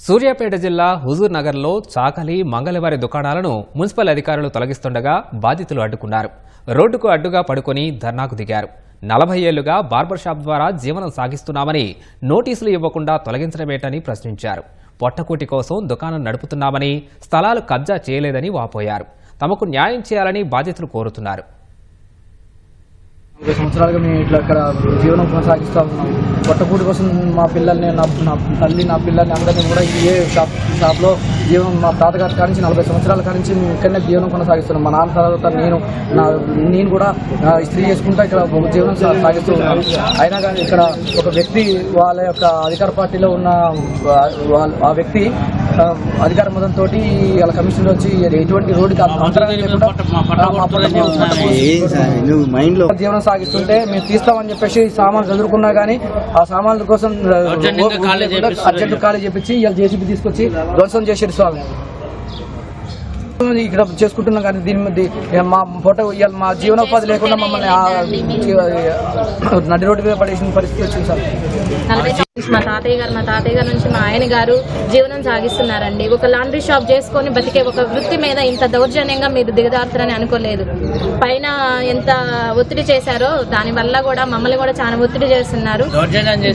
సూర్యాపేట జిల్లా హుజూర్ నగర్లో చాకలి మంగళవారి దుకాణాలను మున్సిపల్ అధికారులు తొలగిస్తుండగా బాధితులు అడ్డుకున్నారు. రోడ్డుకు అడ్డుగా పడుకొని ధర్నాకు దిగారు. 40 ఏళ్లుగా బార్బర్ షాప్ ద్వారా జీవనం సాగిస్తున్నామని నోటీసులు ఇవ్వకుండా తొలగించడమేటని ప్రశ్నించారు. పొట్టకూటి కోసం దుకాణం నడుపుతున్నామని, స్థలాలు కబ్జా చేయలేదని వాపోయారు. తమకు న్యాయం చేయాలని బాధితులు కోరుతున్నారు. 20 సంవత్సరాలుగా మేము ఇట్లా ఇక్కడ జీవనం కొనసాగిస్తూ ఉన్నాం. పొట్టకూటి కోసం మా పిల్లల్ని, నా తల్లి, నా పిల్లల్ని అందరినీ కూడా ఏ షాప్లో జీవనం మా తాతగారి కానించి 40 సంవత్సరాల కానించి మేము ఇక్కడనే జీవనం కొనసాగిస్తున్నాం. మా నాన్న తర్వాత నేను కూడా ఇస్త్రీ చేసుకుంటా ఇక్కడ జీవనం సాగిస్తూ ఉన్నాను. అయినా కానీ ఇక్కడ ఒక వ్యక్తి వాళ్ళ యొక్క అధికార పార్టీలో ఉన్న ఆ వ్యక్తి అధికార మతంతో వాళ్ళ కమిషన్లో వచ్చి ఎటువంటి రోడ్డుకి జీవనం సాగిస్తుంటే మేము తీస్తామని చెప్పేసి సామాన్లు చదువుకున్నా కానీ ఆ సామాన్ల కోసం అర్జెంట్ ఖాళీ చేపించి ఇవాళ జేసీబీ తీసుకొచ్చి ధ్వంసం చేసేది స్వామి. ఇక్కడ చేసుకుంటున్నాం కానీ దీని మీద మా ఫోటో ఇవాళ మా జీవనోపాధి లేకుండా మమ్మల్ని నడి రోడ్డు మీద పడేసిన పరిస్థితి వచ్చింది సార్. మా తాతయ్య గారు నుంచి మా ఆయన గారు జీవనం సాగిస్తున్నారండి. ఒక లాండ్రీ షాప్ చేసుకొని బతికే ఒక వృత్తి మీద ఇంత దౌర్జన్యంగా మీరు దిగదారుతారని అనుకోలేదు. పైన ఎంత ఒత్తిడి చేశారో దాని వల్ల కూడా మమ్మల్ని కూడా చాలా ఒత్తిడి చేస్తున్నారు.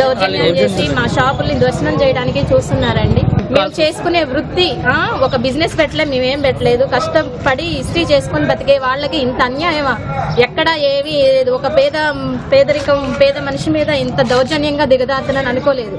దౌర్జన్యం చేసి మా షాపుల్ని దర్శనం చేయడానికి చూస్తున్నారండి. మేము చేసుకునే వృత్తి ఒక బిజినెస్ పెట్టలే, మేమేం పెట్టలేదు. కష్టపడి ఇస్త్రీ చేసుకుని బతికే వాళ్ళకి ఇంత అన్యాయమా? ఎక్కడ ఏమి ఒక పేద మనిషి మీద ఇంత దౌర్జన్యంగా దిగదారుతానని అనుకోలేదు.